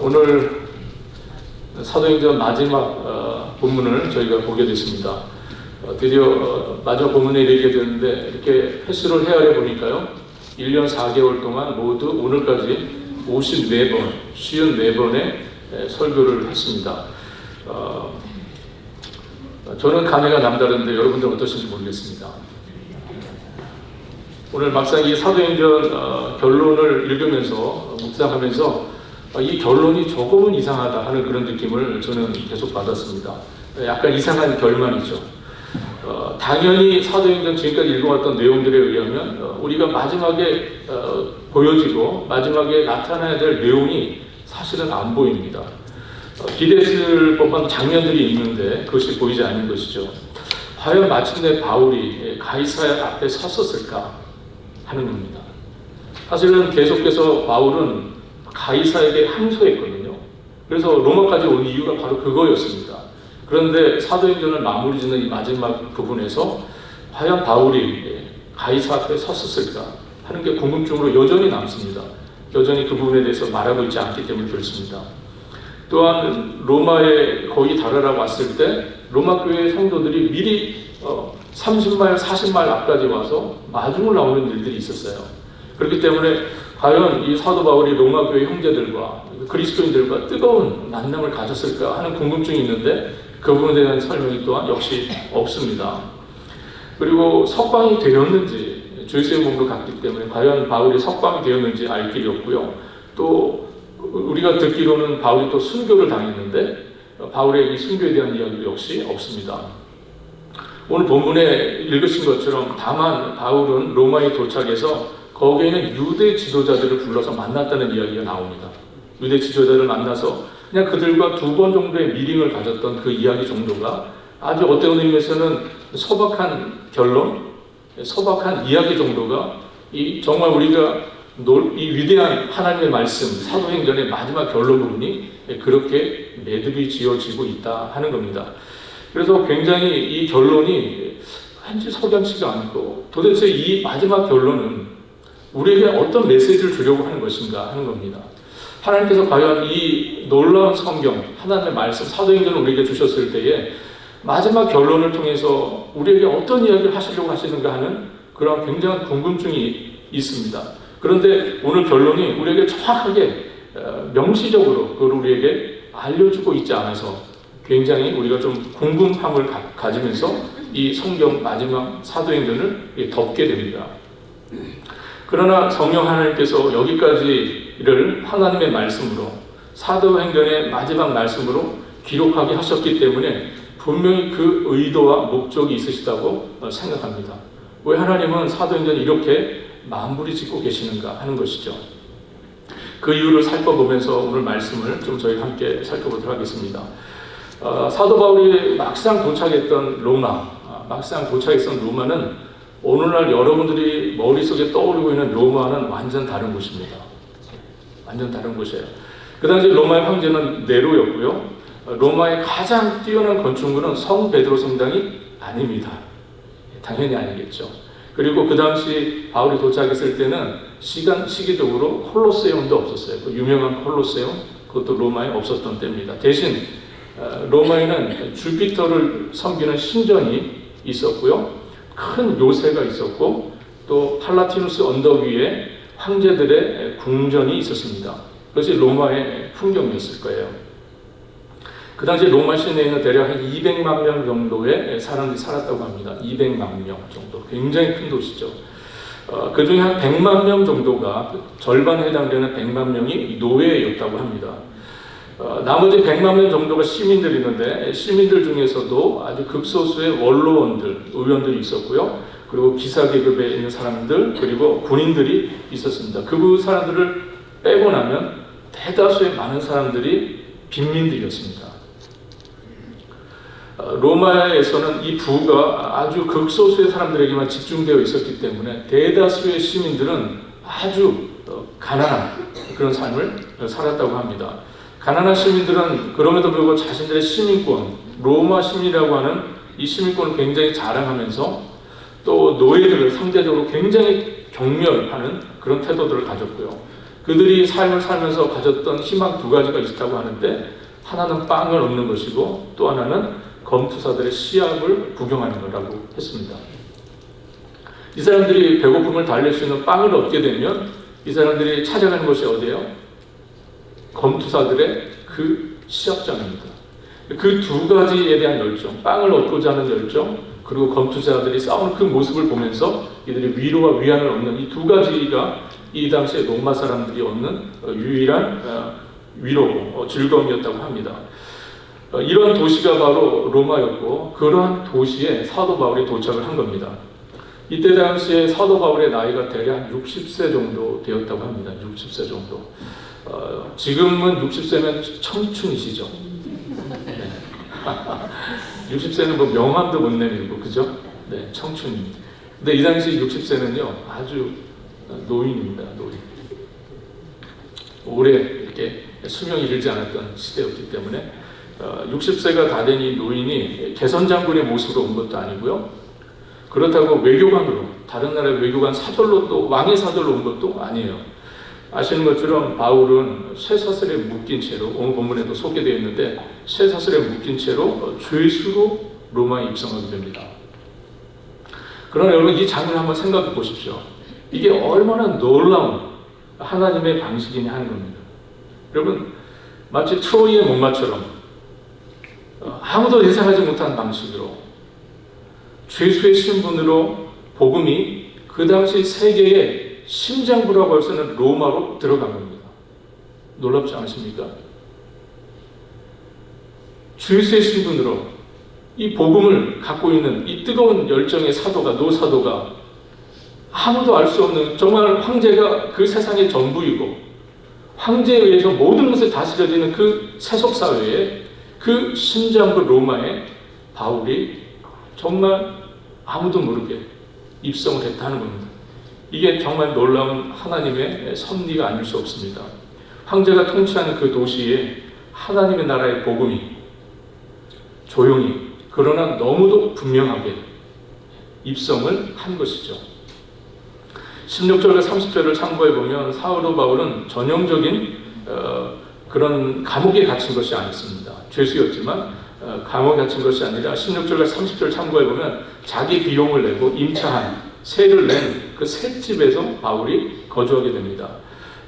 오늘 사도행전 마지막 본문을 저희가 보게 됐습니다. 드디어 마지막 본문에 이르게 되는데 이렇게 횟수를 헤아려 보니까요, 1년 4개월 동안 모두 오늘까지 54번의 설교를 했습니다. 저는 감회가 남다른데 여러분들 어떠신지 모르겠습니다. 오늘 막상 이 사도행전 결론을 읽으면서 묵상하면서 이 결론이 조금은 이상하다 하는 그런 느낌을 저는 계속 받았습니다. 약간 이상한 결말이죠. 당연히 사도행전 지금까지 읽어왔던 내용들에 의하면 우리가 마지막에 보여지고 마지막에 나타나야 될 내용이 사실은 안 보입니다. 기대했을 법한 장면들이 있는데 그것이 보이지 않는 것이죠. 과연 마침내 바울이 가이사랴 앞에 섰었을까 하는 겁니다. 사실은 계속해서 바울은 가이사에게 항소했거든요. 그래서 로마까지 온 이유가 바로 그거였습니다. 그런데 사도행전을 마무리 짓는 이 마지막 부분에서 과연 바울이 가이사 앞에 섰었을까 하는 게 궁금증으로 여전히 남습니다. 여전히 그 부분에 대해서 말하고 있지 않기 때문에 그렇습니다. 또한 로마에 거의 달아나 왔을 때 로마 교회 성도들이 미리 30마일, 40마일 앞까지 와서 마중을 나오는 일들이 있었어요. 그렇기 때문에 과연 이 사도 바울이 로마 교회 형제들과 그리스도인들과 뜨거운 만남을 가졌을까 하는 궁금증이 있는데 그 부분에 대한 설명이 또한 역시 없습니다. 그리고 석방이 되었는지 주의 몸으로 갔기 때문에 과연 바울이 석방이 되었는지 알 길이 없고요. 또 우리가 듣기로는 바울이 또 순교를 당했는데 바울의 이 순교에 대한 이야기 역시 없습니다. 오늘 본문에 읽으신 것처럼 다만 바울은 로마에 도착해서 거기에는 유대 지도자들을 불러서 만났다는 이야기가 나옵니다. 유대 지도자들을 만나서 그냥 그들과 2번 정도의 미팅을 가졌던 그 이야기 정도가 아주 어떤 의미에서는 소박한 결론, 소박한 이야기 정도가 정말 우리가 이 위대한 하나님의 말씀, 사도행전의 마지막 결론 부분이 그렇게 매듭이 지어지고 있다 하는 겁니다. 그래서 굉장히 이 결론이 왠지 석연치가 않고 도대체 이 마지막 결론은 우리에게 어떤 메시지를 주려고 하는 것인가 하는 겁니다. 하나님께서 과연 이 놀라운 성경, 하나님의 말씀, 사도행전을 우리에게 주셨을 때에 마지막 결론을 통해서 우리에게 어떤 이야기를 하시려고 하시는가 하는 그런 굉장한 궁금증이 있습니다. 그런데 오늘 결론이 우리에게 정확하게 명시적으로 그걸 우리에게 알려주고 있지 않아서 굉장히 우리가 좀 궁금함을 가지면서 이 성경 마지막 사도행전을 덮게 됩니다. 그러나 성령 하나님께서 여기까지를 하나님의 말씀으로 사도행전의 마지막 말씀으로 기록하게 하셨기 때문에 분명히 그 의도와 목적이 있으시다고 생각합니다. 왜 하나님은 사도행전을 이렇게 마무리 짓고 계시는가 하는 것이죠. 그 이유를 살펴보면서 오늘 말씀을 좀 저희가 함께 살펴보도록 하겠습니다. 사도 바울이 막상 도착했던 로마는 오늘날 여러분들이 머릿속에 떠오르고 있는 로마는 완전 다른 곳입니다. 완전 다른 곳이에요. 그 당시 로마의 황제는 네로였고요. 로마의 가장 뛰어난 건축물은 성 베드로 성당이 아닙니다. 당연히 아니겠죠. 그리고 그 당시 바울이 도착했을 때는 시기적으로 콜로세움도 없었어요. 그 유명한 콜로세움, 그것도 로마에 없었던 때입니다. 대신 로마에는 주피터를 섬기는 신전이 있었고요. 큰 요새가 있었고 또 팔라티누스 언덕 위에 황제들의 궁전이 있었습니다. 그것이 로마의 풍경이었을 거예요. 그 당시 로마 시내에는 대략 한 200만 명 정도의 사람들이 살았다고 합니다. 200만 명 정도. 굉장히 큰 도시죠. 그 중에 한 100만 명 정도가, 절반에 해당되는 100만 명이 노예였다고 합니다. 나머지 100만 명 정도가 시민들이었는데 시민들 중에서도 아주 극소수의 원로원들, 의원들이 있었고요. 그리고 기사계급에 있는 사람들, 그리고 군인들이 있었습니다. 그 사람들을 빼고 나면 대다수의 많은 사람들이 빈민들이었습니다. 로마에서는 이 부가 아주 극소수의 사람들에게만 집중되어 있었기 때문에 대다수의 시민들은 아주 가난한 그런 삶을 살았다고 합니다. 가난한 시민들은 그럼에도 불구하고 자신들의 시민권, 로마 시민이라고 하는 이 시민권을 굉장히 자랑하면서 또 노예들을 상대적으로 굉장히 경멸하는 그런 태도들을 가졌고요. 그들이 삶을 살면서 가졌던 희망 두 가지가 있다고 하는데, 하나는 빵을 얻는 것이고 또 하나는 검투사들의 시합을 구경하는 거라고 했습니다. 이 사람들이 배고픔을 달랠 수 있는 빵을 얻게 되면 이 사람들이 찾아가는 곳이 어디예요? 검투사들의 그 시합장입니다. 그 두 가지에 대한 열정, 빵을 얻고자 하는 열정, 그리고 검투사들이 싸우는 그 모습을 보면서 이들이 위로와 위안을 얻는 이 두 가지가 이 당시에 로마 사람들이 얻는 유일한 위로고 즐거움이었다고 합니다. 이런 도시가 바로 로마였고, 그러한 도시에 사도 바울이 도착을 한 겁니다. 이때 당시에 사도 바울의 나이가 대략 60세 정도 되었다고 합니다. 60세 정도. 지금은 60세면 청춘이시죠. 네. 60세는 뭐 명함도 못 내밀고, 그죠? 네, 청춘입니다. 근데 이 당시 60세는요, 아주 노인입니다, 노인. 오래 이렇게 수명이 길지 않았던 시대였기 때문에 60세가 다 된 이 노인이 개선장군의 모습으로 온 것도 아니고요. 그렇다고 외교관으로, 다른 나라의 외교관 사절로, 또 왕의 사절로 온 것도 아니에요. 아시는 것처럼 바울은 쇠사슬에 묶인 채로, 오늘 본문에도 소개되어 있는데, 쇠사슬에 묶인 채로 죄수로 로마에 입성하게 됩니다. 그러나 여러분, 이 장면을 한번 생각해 보십시오. 이게 얼마나 놀라운 하나님의 방식이냐 하는 겁니다. 여러분, 마치 트로이의 목마처럼 아무도 예상하지 못한 방식으로 죄수의 신분으로 복음이 그 당시 세계의 심장부라고 할 수 있는 로마로 들어간 겁니다. 놀랍지 않으십니까? 죄수의 신분으로 이 복음을 갖고 있는 이 뜨거운 열정의 사도가, 노사도가 아무도 알 수 없는, 정말 황제가 그 세상의 전부이고 황제에 의해서 모든 것을 다스려지는 그 세속사회에, 그 심장부 로마에 바울이 정말 아무도 모르게 입성을 했다는 겁니다. 이게 정말 놀라운 하나님의 섭리가 아닐 수 없습니다. 황제가 통치하는 그 도시에 하나님의 나라의 복음이 조용히, 그러나 너무도 분명하게 입성을 한 것이죠. 16절과 30절을 참고해 보면 사울과 바울은 전형적인 그런 감옥에 갇힌 것이 아니었습니다. 죄수였지만 감옥에 갇힌 것이 아니라 16절과 30절 참고해 보면 자기 비용을 내고 임차한, 세를 낸 그 셋집에서 바울이 거주하게 됩니다.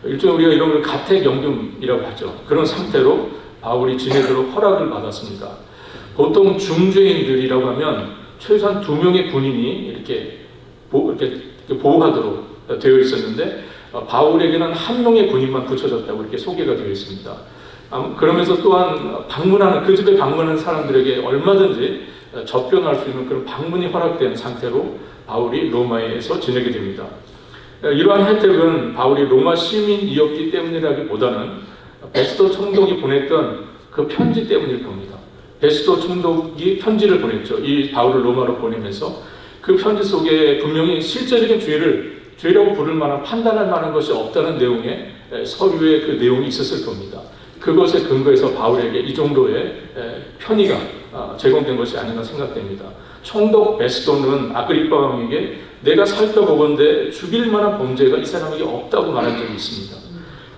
일종의 우리가 이런 걸 가택연금이라고 하죠. 그런 상태로 바울이 지내도록 허락을 받았습니다. 보통 중죄인들이라고 하면 최소한 2명의 군인이 이렇게 보호하도록 되어 있었는데, 바울에게는 1명의 군인만 붙여졌다고 이렇게 소개가 되어 있습니다. 그러면서 또한 방문하는, 그 집에 방문하는 사람들에게 얼마든지 접견할 수 있는 그런 방문이 허락된 상태로 바울이 로마에서 지내게 됩니다. 이러한 혜택은 바울이 로마 시민이었기 때문이라기보다는 베스도 총독이 보냈던 그 편지 때문일 겁니다. 베스도 총독이 편지를 보냈죠. 이 바울을 로마로 보내면서 그 편지 속에 분명히 실제적인 죄라고 부를 만한, 판단할 만한 것이 없다는 내용의 서류의 그 내용이 있었을 겁니다. 그것에 근거해서 바울에게 이 정도의 편의가 제공된 것이 아닌가 생각됩니다. 총독 베스도는 아그리파 왕에게 내가 살펴보건대 죽일 만한 범죄가 이 사람에게 없다고 말한 적이 있습니다.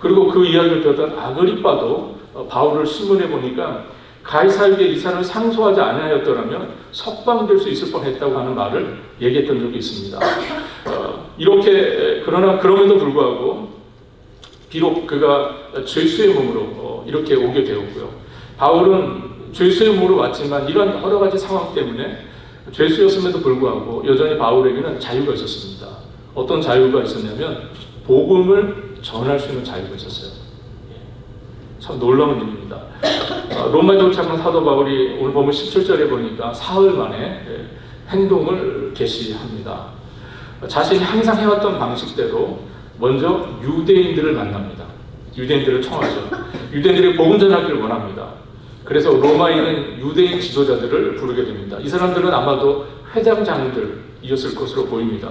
그리고 그 이야기를 들었던 아그리파도 바울을 신문해 보니까 가이사에게 이 사람을 상소하지 않았더라면 석방될 수 있을 뻔했다고 하는 말을 얘기했던 적이 있습니다. 이렇게, 그러나 그럼에도 불구하고 비록 그가 죄수의 몸으로 이렇게 오게 되었고요. 바울은 죄수의 몸으로 왔지만 이런 여러 가지 상황 때문에 죄수였음에도 불구하고 여전히 바울에게는 자유가 있었습니다. 어떤 자유가 있었냐면 복음을 전할 수 있는 자유가 있었어요. 참 놀라운 일입니다. 로마에 도착한 사도 바울이 오늘 보면 17절에 보니까 사흘 만에 행동을 개시합니다. 자신이 항상 해왔던 방식대로 먼저 유대인들을 만납니다. 유대인들을 청하죠. 유대인들이 복음 전하기를 원합니다. 그래서 로마에 있는 유대인 지도자들을 부르게 됩니다. 이 사람들은 아마도 회장장들이었을 것으로 보입니다.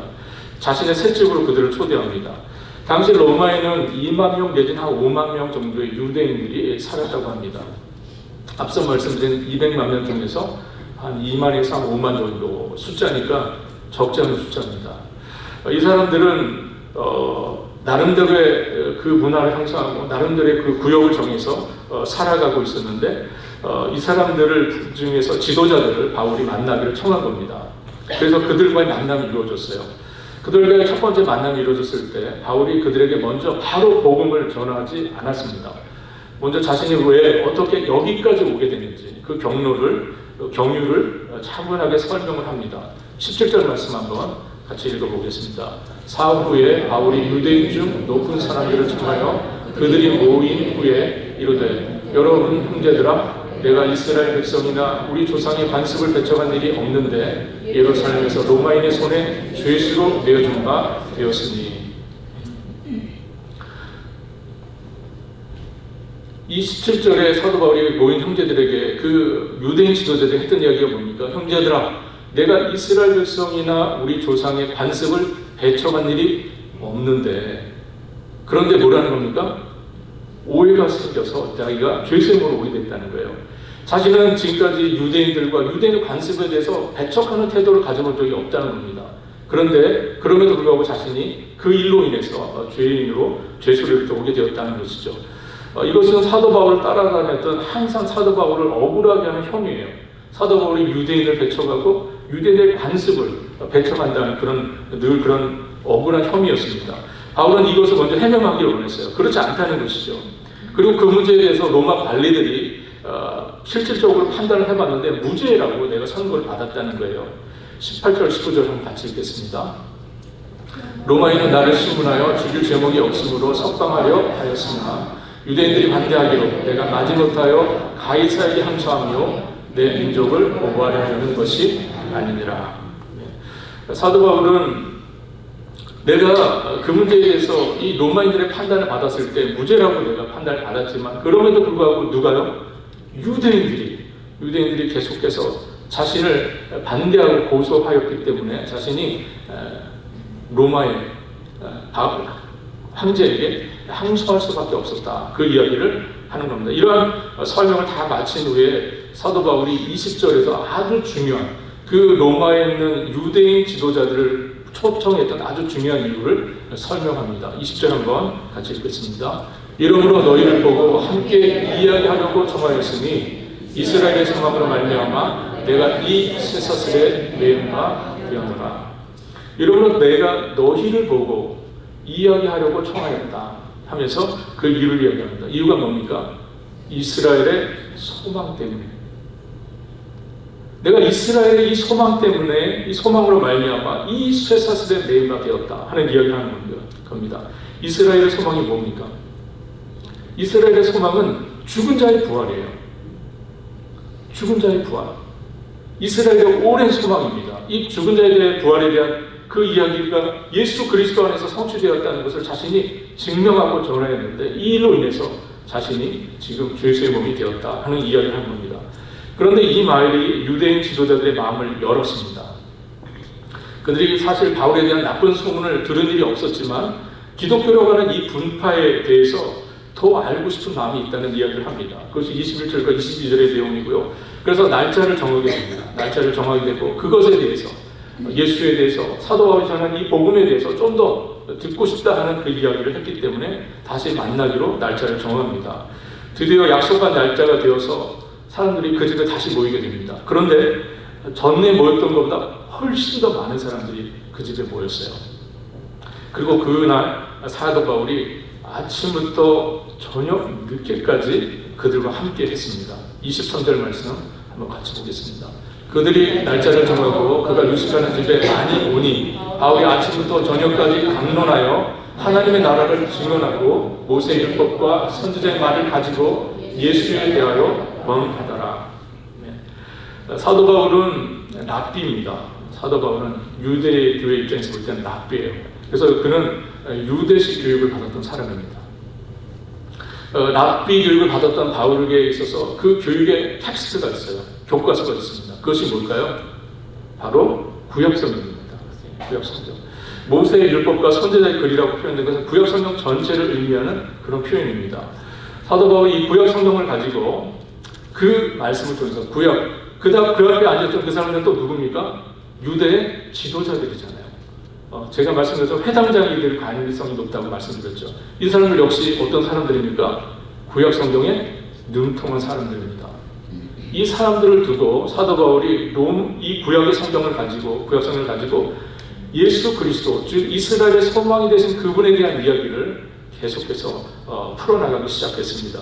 자신의 셋집으로 그들을 초대합니다. 당시 로마에는 2만 명 내지는 한 5만 명 정도의 유대인들이 살았다고 합니다. 앞서 말씀드린 200만 명 중에서 한 2만에서 한 5만 정도 숫자니까 적지 않은 숫자입니다. 이 사람들은 나름대로의 그 문화를 형성하고 나름대로의 그 구역을 정해서 살아가고 있었는데 이 사람들을 중에서 지도자들을 바울이 만나기를 청한 겁니다. 그래서 그들과의 만남이 이루어졌어요. 그들과의 첫 번째 만남이 이루어졌을 때 바울이 그들에게 먼저 바로 복음을 전하지 않았습니다. 먼저 자신이 왜 어떻게 여기까지 오게 됐는지 그 경유를 차분하게 설명을 합니다. 17절 말씀 한번 같이 읽어보겠습니다. 사흘 후에 바울이 유대인 중 높은 사람들을 청하여 그들이 모인 후에 이르되 여러분 형제들아 내가 이스라엘 백성이나 우리 조상의 관습을 배척한 일이 없는데 예루살렘에서 로마인의 손에 죄수로 내어준 바 되었으니. 이 17절에 사도 바울이 모인 형제들에게 그 유대인 지도자들이 했던 이야기가 뭡니까? 형제들아 내가 이스라엘 백성이나 우리 조상의 관습을 배척한 일이 없는데 그런데 뭐라는 겁니까? 오해가 생겨서 자기가 죄수임으로 오게 됐다는 거예요. 자신은 지금까지 유대인들과 유대인의 관습에 대해서 배척하는 태도를 가져본 적이 없다는 겁니다. 그런데 그럼에도 불구하고 자신이 그 일로 인해서 죄인으로 죄수를 오게 되었다는 것이죠. 이것은 사도 바울을 따라다녔던 항상 사도 바울을 억울하게 하는 혐의예요. 사도 바울이 유대인을 배척하고 유대인의 관습을 배척한다는 그런 억울한 혐의였습니다. 바울은 이것을 먼저 해명하기를 원했어요. 그렇지 않다는 것이죠. 그리고 그 문제에 대해서 로마 관리들이 실질적으로 판단을 해봤는데 무죄라고 내가 선고를 받았다는 거예요. 18절, 19절 한번 같이 읽겠습니다. 로마인은 나를 신문하여 죽일 제목이 없으므로 석방하려 하였으나 유대인들이 반대하기로 내가 마지못하여 가이사에게 항소하며 내 민족을 보호하려 하는 것이 아니니라. 사도 바울은 내가 그 문제에 대해서 이 로마인들의 판단을 받았을 때 무죄라고 내가 판단을 받았지만 그럼에도 불구하고 누가요? 유대인들이 계속해서 자신을 반대하고 고소하였기 때문에 자신이 로마의 황제에게 항소할 수밖에 없었다. 그 이야기를 하는 겁니다. 이러한 설명을 다 마친 후에 사도 바울이 20절에서 아주 중요한 그 로마에 있는 유대인 지도자들을 초청했던 아주 중요한 이유를 설명합니다. 20절 한번 같이 읽겠습니다. 이러므로 너희를 보고 함께 이야기하려고 청하였으니 이스라엘의 성함으로 말미암아 내가 이 쇠사슬에 매은 바 되었노라. 이러므로 내가 너희를 보고 이야기하려고 청하였다 하면서 그 이유를 이야기합니다. 이유가 뭡니까? 이스라엘의 소망 때문에. 내가 이스라엘의 이 소망 때문에 이 소망으로 말미암아 이 쇠사슬에 매은 바 되었다 하는 이야기를 하는 겁니다. 이스라엘의 소망이 뭡니까? 이스라엘의 소망은 죽은 자의 부활이에요. 죽은 자의 부활. 이스라엘의 오랜 소망입니다. 이 죽은 자의 부활에 대한 그 이야기가 예수 그리스도 안에서 성취되었다는 것을 자신이 증명하고 전하였는데 이 일로 인해서 자신이 지금 죄수의 몸이 되었다 하는 이야기를 한 겁니다. 그런데 이 말이 유대인 지도자들의 마음을 열었습니다. 그들이 사실 바울에 대한 나쁜 소문을 들은 일이 없었지만 기독교라고 하는 이 분파에 대해서 더 알고 싶은 마음이 있다는 이야기를 합니다. 그것이 21절과 22절의 내용이고요. 그래서 날짜를 정하게 됩니다. 날짜를 정하게 되고 그것에 대해서 예수에 대해서 사도 바울이 전한 이 복음에 대해서 좀 더 듣고 싶다 하는 그 이야기를 했기 때문에 다시 만나기로 날짜를 정합니다. 드디어 약속한 날짜가 되어서 사람들이 그 집에 다시 모이게 됩니다. 그런데 전에 모였던 것보다 훨씬 더 많은 사람들이 그 집에 모였어요. 그리고 그날 사도 바울이 아침부터 저녁 늦게까지 그들과 함께 했습니다. 23절 말씀 한번 같이 보겠습니다. 그들이 날짜를 정하고 그가 유숙하는 집에 많이 오니 바울이 아침부터 저녁까지 강론하여 하나님의 나라를 증언하고 모세의 율법과 선지자의 말을 가지고 예수에 대하여 권하더라. 사도 바울은 랍비입니다. 사도 바울은 유대 교회 입장에서 볼 때는 랍비예요. 그래서 그는 유대식 교육을 받았던 사람입니다. 랍비 교육을 받았던 바울에게 있어서 그 교육의 텍스트가 있어요. 교과서가 있습니다. 그것이 뭘까요? 바로 구약성경입니다. 구약성경. 모세의 율법과 선지자의 글이라고 표현된 것은 구약성경 전체를 의미하는 그런 표현입니다. 사도 바울이 이 구약성경을 가지고 그 말씀을 통해서 그 앞에 앉았던 그 사람들은 또 누굽니까? 유대의 지도자들이잖아요. 제가 말씀드렸죠. 회당장이들 관계성이 높다고 말씀드렸죠. 이 사람들 역시 어떤 사람들입니까? 구약 성경에 능통한 사람들입니다. 이 사람들을 두고 사도 바울이 이 구약의 성경을 가지고 예수 그리스도, 즉 이스라엘의 소망이 되신 그분에 대한 이야기를 계속해서 풀어나가기 시작했습니다.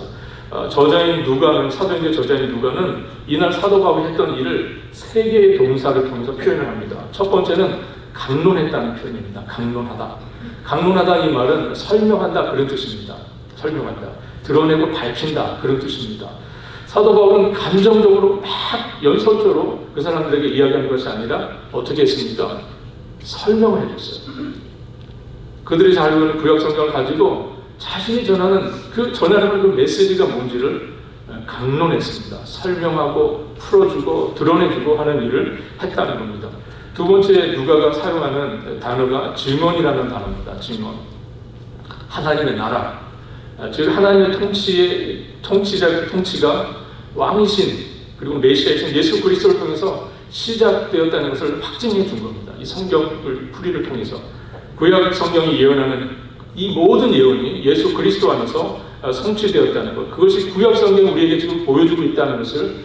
저자인 누가는, 사도행전 저자인 누가는 이날 사도 바울이 했던 일을 세 개의 동사를 통해서 표현을 합니다. 첫 번째는 강론했다는 표현입니다. 강론하다. 강론하다 이 말은 설명한다 그런 뜻입니다. 설명한다. 드러내고 밝힌다 그런 뜻입니다. 사도 바울은 감정적으로 막 연설적으로 그 사람들에게 이야기한 것이 아니라 어떻게 했습니까? 설명을 해줬어요. 그들이 잘 알고 있는 구약 성경을 가지고 자신이 전하는 그 메시지가 뭔지를 강론했습니다. 설명하고 풀어주고 드러내주고 하는 일을 했다는 겁니다. 두 번째 누가가 사용하는 단어가 증언이라는 단어입니다. 증언. 하나님의 나라. 즉 하나님의 통치가 왕이신 그리고 메시아이신 예수 그리스도를 통해서 시작되었다는 것을 확증해 준 겁니다. 이 성경을 풀이를 통해서 구약 성경이 예언하는 이 모든 예언이 예수 그리스도 안에서 성취되었다는 것, 그것이 구약 성경이 우리에게 지금 보여주고 있다는 것을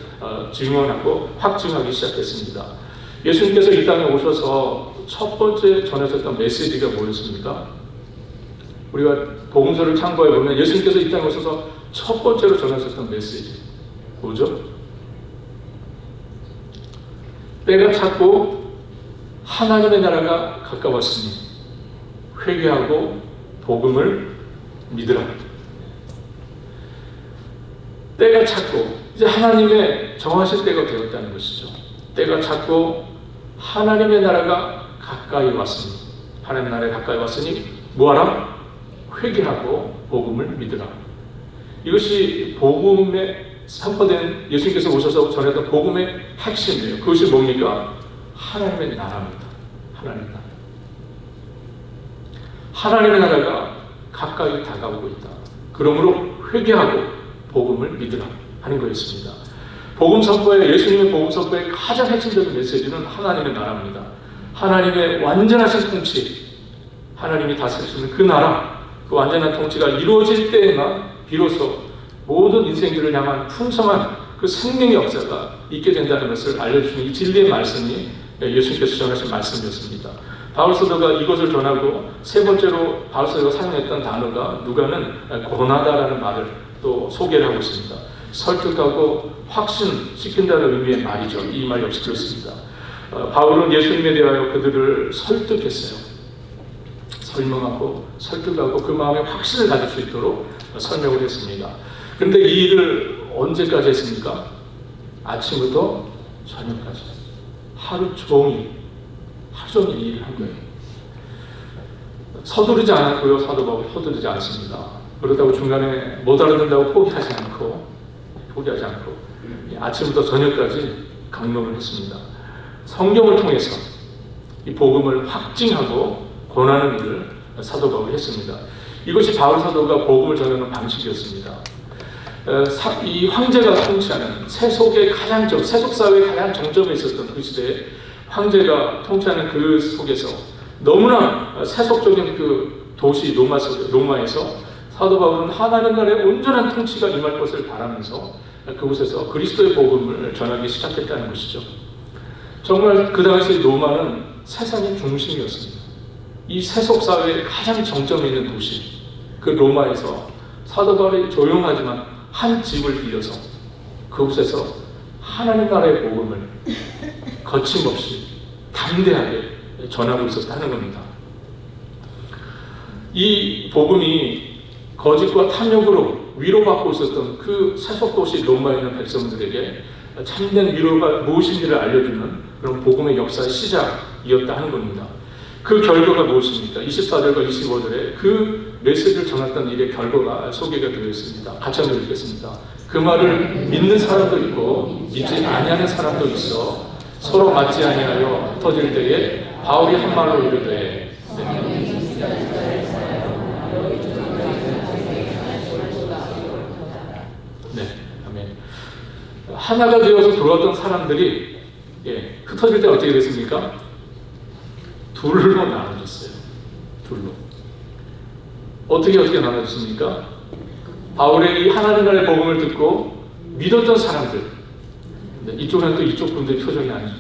증언하고 확증하기 시작했습니다. 예수님께서 이 땅에 오셔서 첫 번째 전하셨던 메시지가 뭐였습니까? 우리가 복음서를 참고해 보면 예수님께서 이 땅에 오셔서 첫 번째로 전하셨던 메시지 뭐죠? 때가 찼고 하나님의 나라가 가까웠으니 회개하고 복음을 믿으라. 때가 찼고 이제 하나님의 정하실 때가 되었다는 것이죠. 때가 찼고 하나님의 나라가 가까이 왔으니, 하나님의 나라에 가까이 왔으니 뭐하라? 회개하고 복음을 믿으라. 이것이 복음에 선포된, 예수님께서 오셔서 전했던 복음의 핵심이에요. 그것이 뭡니까? 하나님의 나라입니다. 하나님의 나라. 하나님의 나라가 가까이 다가오고 있다. 그러므로 회개하고 복음을 믿으라 하는 거였습니다. 복음 선포의, 예수님의 복음 선포의 가장 핵심적인 메시지는 하나님의 나라입니다. 하나님의 완전하신 통치, 하나님이 다스리시는 그 나라, 그 완전한 통치가 이루어질 때에만 비로소 모든 인생들을 향한 풍성한 그 생명의 역사가 있게 된다는 것을 알려주시는 이 진리의 말씀이 예수님께서 전하신 말씀이었습니다. 바울 사도가 이것을 전하고 세 번째로 바울 사도가 사용했던 단어가 누가는 권하다라는 말을 또 소개를 하고 있습니다. 설득하고 확신시킨다는 의미의 말이죠. 이 말 역시 그렇습니다. 바울은 예수님에 대하여 그들을 설득했어요. 설명하고 설득하고 그 마음에 확신을 가질 수 있도록 설명을 했습니다. 그런데 이 일을 언제까지 했습니까? 아침부터 저녁까지 하루 종일 이 일을 한 거예요. 서두르지 않았고요. 사도 바울이 서두르지 않습니다. 그렇다고 중간에 못 알아듣는다고 포기하지 않고 아침부터 저녁까지 강론을 했습니다. 성경을 통해서 이 복음을 확증하고 권하는 일을 사도 바울이 했습니다. 이것이 바울 사도가 복음을 전하는 방식이었습니다. 이 황제가 통치하는 세속의 세속 사회의 가장 정점에 있었던 그 시대에 황제가 통치하는 그 속에서 너무나 세속적인 그 도시 로마에서 사도 바울은 하나님 나라의 온전한 통치가 임할 것을 바라면서 그곳에서 그리스도의 복음을 전하기 시작했다는 것이죠. 정말 그 당시 로마는 세상의 중심이었습니다. 이 세속 사회의 가장 정점에 있는 도시, 그 로마에서 사도 바울이 조용하지만 한 집을 빌려서 그곳에서 하나님 나라의 복음을 거침없이 담대하게 전하고 있었다는 겁니다. 이 복음이 거짓과 탐욕으로 위로받고 있었던 그 세속도시 로마에 있는 백성들에게 참된 위로가 무엇인지를 알려주는 그런 복음의 역사의 시작이었다 하는 겁니다. 그 결과가 무엇입니까? 24절과 25절에 그 메시지를 전했던 일의 결과가 소개가 되어 있습니다. 같이 한번 읽겠습니다. 그 말을 믿는 사람도 있고 믿지 아니하는 사람도 있어 서로 맞지 아니하여 흩어질 때에 바울이 한 말로 이르되 아멘. 하나가 되어서 돌아왔던 사람들이 흩어질 때 어떻게 됐습니까? 둘로 나눠졌어요. 둘로. 어떻게 나눠졌습니까? 바울의 이 하나님 나라의 복음을 듣고 믿었던 사람들. 이쪽은 또 이쪽 분들 표정이 아주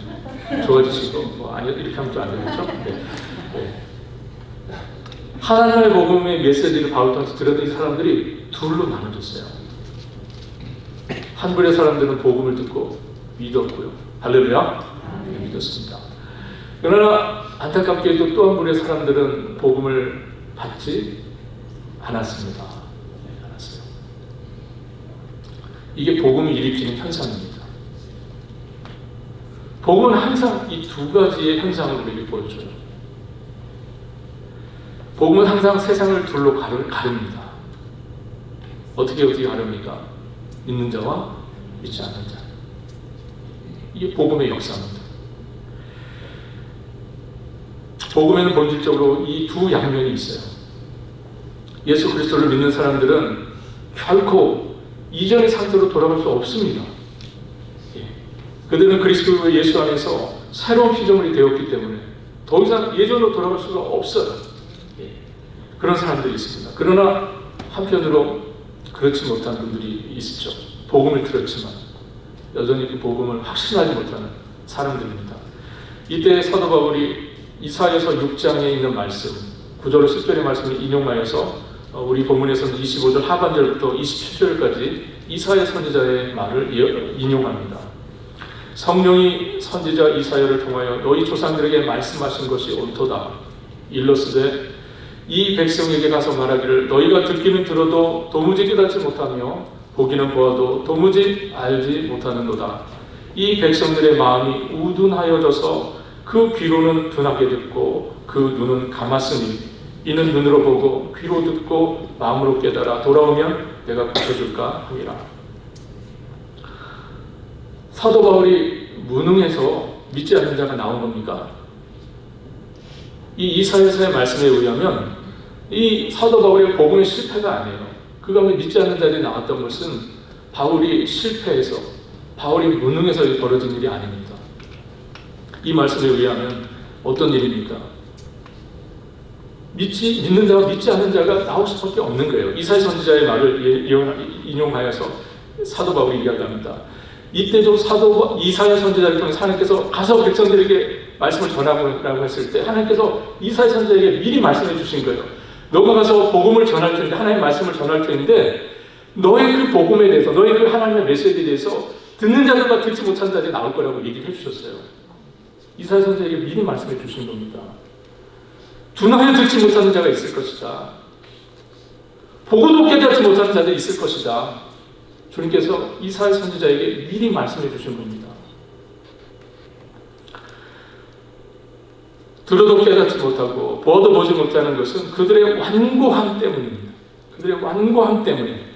좋아지시고, 아니, 이렇게 하면 좀 안 되겠죠? 네. 하나님의 복음의 메시지를 바울 통해서 들었던 이 사람들이 둘로 나눠졌어요. 한 부류의 사람들은 복음을 듣고 믿었고요. 할렐루야. 믿었습니다. 그러나 안타깝게도 또 한 부류의 사람들은 복음을 받지 않았습니다. 않았어요. 이게 복음이 일으키는 현상입니다. 복음은 항상 이 두 가지의 현상을 우리에게 보여줘요. 복음은 항상 세상을 둘로 가릅니다. 어떻게 가릅니까? 믿는 자와 믿지 않는 자. 이게 복음의 역사입니다. 복음에는 본질적으로 이 두 양면이 있어요. 예수 그리스도를 믿는 사람들은 결코 이전의 상태로 돌아갈 수 없습니다. 그들은 그리스도 예수 안에서 새로운 피조물이 되었기 때문에 더 이상 예전으로 돌아갈 수가 없어요. 그런 사람들이 있습니다. 그러나 한편으로 그렇지 못한 분들이 있죠. 복음을 들었지만 여전히 그 복음을 확신하지 못하는 사람들입니다. 이때 사도 바울이 이사야서 6장에 있는 말씀, 9절로 10절의 말씀을 인용하여서 우리 본문에서는 25절 하반절부터 27절까지 이사야 선지자의 말을 인용합니다. 성령이 선지자 이사야를 통하여 너희 조상들에게 말씀하신 것이 옳도다. 일러스되 이 백성에게 가서 말하기를 너희가 듣기는 들어도 도무지 깨닫지 못하며 보기는 보아도 도무지 알지 못하는도다. 이 백성들의 마음이 우둔하여져서 그 귀로는 둔하게 듣고 그 눈은 감았으니 이는 눈으로 보고 귀로 듣고 마음으로 깨달아 돌아오면 내가 고쳐줄까 함이라. 사도 바울이 무능해서 믿지 않는 자가 나온 겁니까? 이 이사야서의 말씀에 의하면 이 사도 바울의 복음의 실패가 아니에요. 그 가운데 믿지 않는 자들이 나왔던 것은 바울이 실패해서, 바울이 무능해서 벌어진 일이 아닙니다. 이 말씀에 의하면 어떤 일입니까? 믿는 자와 믿지 않는 자가 나올 수밖에 없는 거예요. 이사야 선지자의 말을 인용하여서 사도 바울이 이야기합니다. 이때도 이사야 선지자를 통해서 하나님께서 가서 백성들에게 말씀을 전하라고 했을 때 하나님께서 이사야 선지자에게 미리 말씀해 주신 거예요. 너가 가서 복음을 전할 텐데, 하나님의 말씀을 전할 텐데 너의 그 복음에 대해서, 너의 그 하나님의 메시지에 대해서 듣는 자들과 듣지 못한 자들이 나올 거라고 얘기를 해주셨어요. 이사야 선지자에게 미리 말씀해 주신 겁니다. 둔하여 듣지 못하는 자가 있을 것이다. 보고도 깨닫지 못하는 자들이 있을 것이다. 주님께서 이사야 선지자에게 미리 말씀해 주신 겁니다. 들어도 깨닫지 못하고 보아도 보지 못하는 것은 그들의 완고함 때문입니다. 그들의 완고함 때문에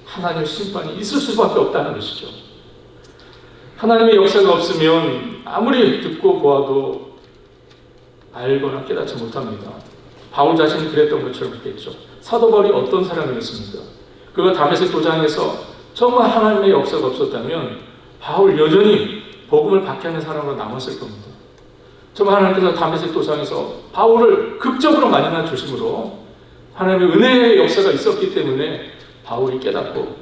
하나님의 심판이 있을 수밖에 없다는 것이죠. 하나님의 역사가 없으면 아무리 듣고 보아도 알거나 깨닫지 못합니다. 바울 자신이 그랬던 것처럼 그랬죠. 사도 바울이 어떤 사람이었습니까? 그가 다메섹 도장에서 정말 하나님의 역사가 없었다면 바울 여전히 복음을 박해하는 사람으로 남았을 겁니다. 정말 하나님께서 다메섹 도상에서 바울을 극적으로 만나 주심으로 하나님의 은혜의 역사가 있었기 때문에 바울이 깨닫고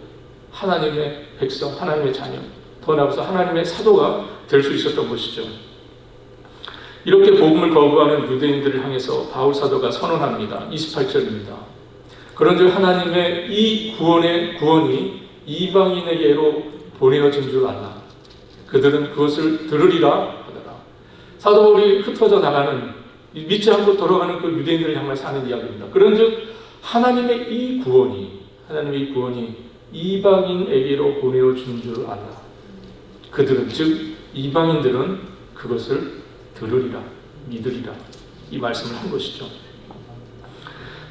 하나님의 백성, 하나님의 자녀, 더 나아가서 하나님의 사도가 될 수 있었던 것이죠. 이렇게 복음을 거부하는 유대인들을 향해서 바울 사도가 선언합니다. 28절입니다. 그런즉 하나님의 이 구원이 이방인에게로 보내어진 줄 알라. 그들은 그것을 들으리라 하더라. 사도 바울이 흩어져 나가는, 믿지 않고 돌아가는 그 유대인들을 향해서 하는 이야기입니다. 그런즉 하나님의 이 구원이 이방인에게로 보내어진 줄 알라. 그들은, 즉 이방인들은 그것을 들으리라, 믿으리라, 이 말씀을 한 것이죠.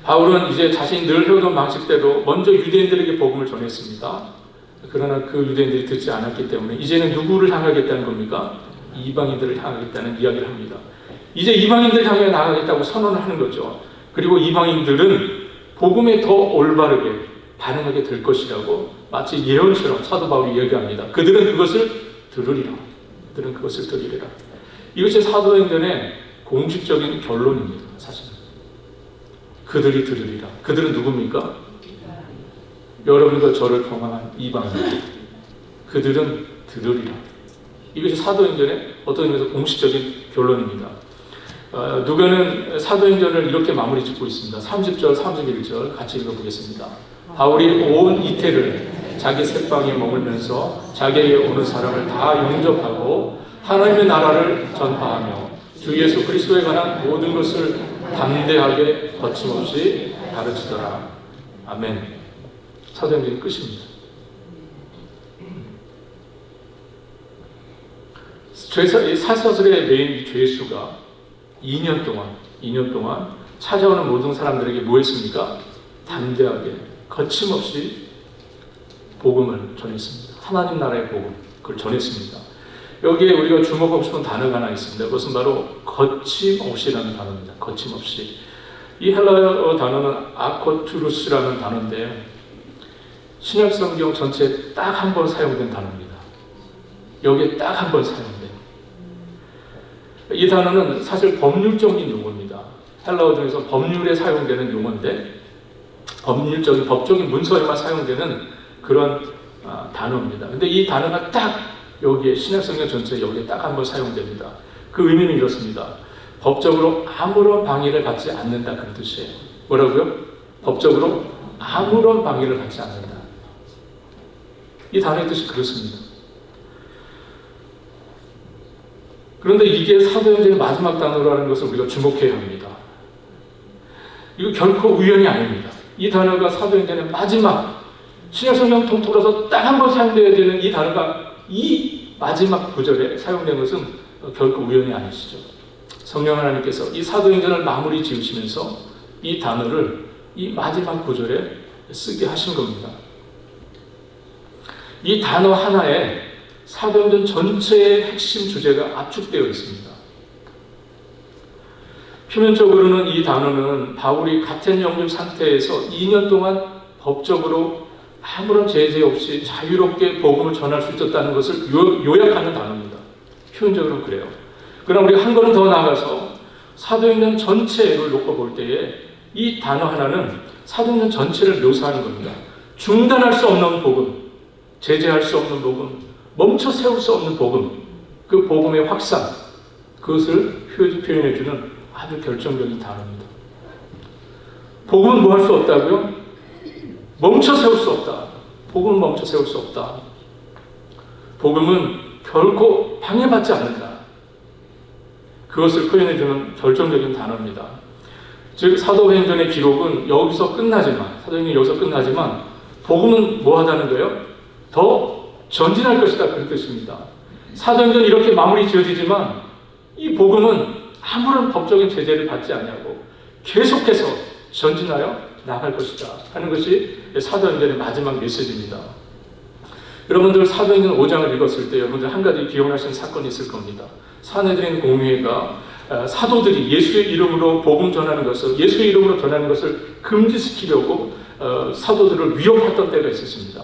바울은 이제 자신이 늘 해오던 방식대로 먼저 유대인들에게 복음을 전했습니다. 그러나 그 유대인들이 듣지 않았기 때문에 이제는 누구를 향하겠다는 겁니까? 이방인들을 향하겠다는 이야기를 합니다. 이제 이방인들을 향해 나가겠다고 선언을 하는 거죠. 그리고 이방인들은 복음에 더 올바르게 반응하게 될 것이라고 마치 예언처럼 사도 바울이 이야기합니다. 그들은 그것을 들으리라. 이것이 사도행전의 공식적인 결론입니다. 사실 그들이 들으리라. 그들은 누굽니까? 여러분과 저를 경험한 이방인. 그들은 들으리라. 이것이 사도행전의 어떤 의미에서 공식적인 결론입니다. 누가는 사도행전을 이렇게 마무리 짓고 있습니다. 30절, 31절 같이 읽어보겠습니다. 바울이 온 이태를 자기 새방에 머물면서 자기에게 오는 사람을 다 영접하고 하나님의 나라를 전파하며 주 예수 그리스도에 관한 모든 것을 담대하게 거침없이 가르치더라. 아멘. 사도행전이 끝입니다. 사서술의 메인 죄수가 2년 동안 찾아오는 모든 사람들에게 뭐 했습니까? 담대하게 거침없이 복음을 전했습니다. 하나님 나라의 복음, 그걸 전했습니다. 여기에 우리가 주목하고 싶은 단어가 하나 있습니다. 그것은 바로 거침없이라는 단어입니다. 거침없이. 이 헬라어 단어는 아코투루스라는 단어인데 신약 성경 전체에 딱 한 번 사용된 단어입니다. 여기에 딱 한 번 사용된. 이 단어는 사실 법률적인 용어입니다. 헬라어 중에서 법률에 사용되는 용어인데 법적인 문서에만 사용되는 그런 단어입니다. 근데 이 단어가 딱 여기에 신약성경 전체에 여기에 딱 한 번 사용됩니다. 그 의미는 이렇습니다. 법적으로 아무런 방해를 받지 않는다, 그런 뜻이에요. 뭐라고요? 법적으로 아무런 방해를 받지 않는다. 이 단어의 뜻이 그렇습니다. 그런데 이게 사도행전의 마지막 단어라는 것을 우리가 주목해야 합니다. 이거 결코 우연이 아닙니다. 이 단어가 사도행전의 마지막 신약성경 통틀어서 딱 한 번 사용되어야 되는 이 단어가 이 마지막 구절에 사용된 것은 결코 우연이 아니시죠. 성령 하나님께서 이 사도행전을 마무리 지으시면서 이 단어를 이 마지막 구절에 쓰게 하신 겁니다. 이 단어 하나에 사도행전 전체의 핵심 주제가 압축되어 있습니다. 표면적으로는 이 단어는 바울이 가텐 영육 상태에서 2년 동안 법적으로 아무런 제재 없이 자유롭게 복음을 전할 수 있었다는 것을 요약하는 단어입니다. 표면적으로는 그래요. 그러나 우리가 한 걸음 더 나아가서 사도행전 전체를 놓고 볼 때에 이 단어 하나는 사도행전 전체를 묘사하는 겁니다. 중단할 수 없는 복음, 제재할 수 없는 복음, 멈춰 세울 수 없는 복음, 그 복음의 확산, 그것을 표현해주는 아주 결정적인 단어입니다. 복음은 뭐 할 수 없다고요? 멈춰 세울 수 없다. 복음은 멈춰 세울 수 없다. 복음은 결코 방해받지 않는다. 그것을 표현해주는 결정적인 단어입니다. 즉 사도행전의 기록은 여기서 끝나지만, 사도행전이 여기서 끝나지만 복음은 뭐 하다는 거예요? 더 전진할 것이다, 그런 뜻입니다. 사도행전이 이렇게 마무리 지어지지만 이 복음은 아무런 법적인 제재를 받지 않냐고 계속해서 전진하여 나갈 것이다 하는 것이 사도행전의 마지막 메시지입니다. 여러분들 사도행전 5장을 읽었을 때 여러분들 한 가지 기억나시는 사건이 있을 겁니다. 산헤드린 공회가 사도들이 예수의 이름으로 복음 전하는 것을, 예수의 이름으로 전하는 것을 금지시키려고 사도들을 위협했던 때가 있었습니다.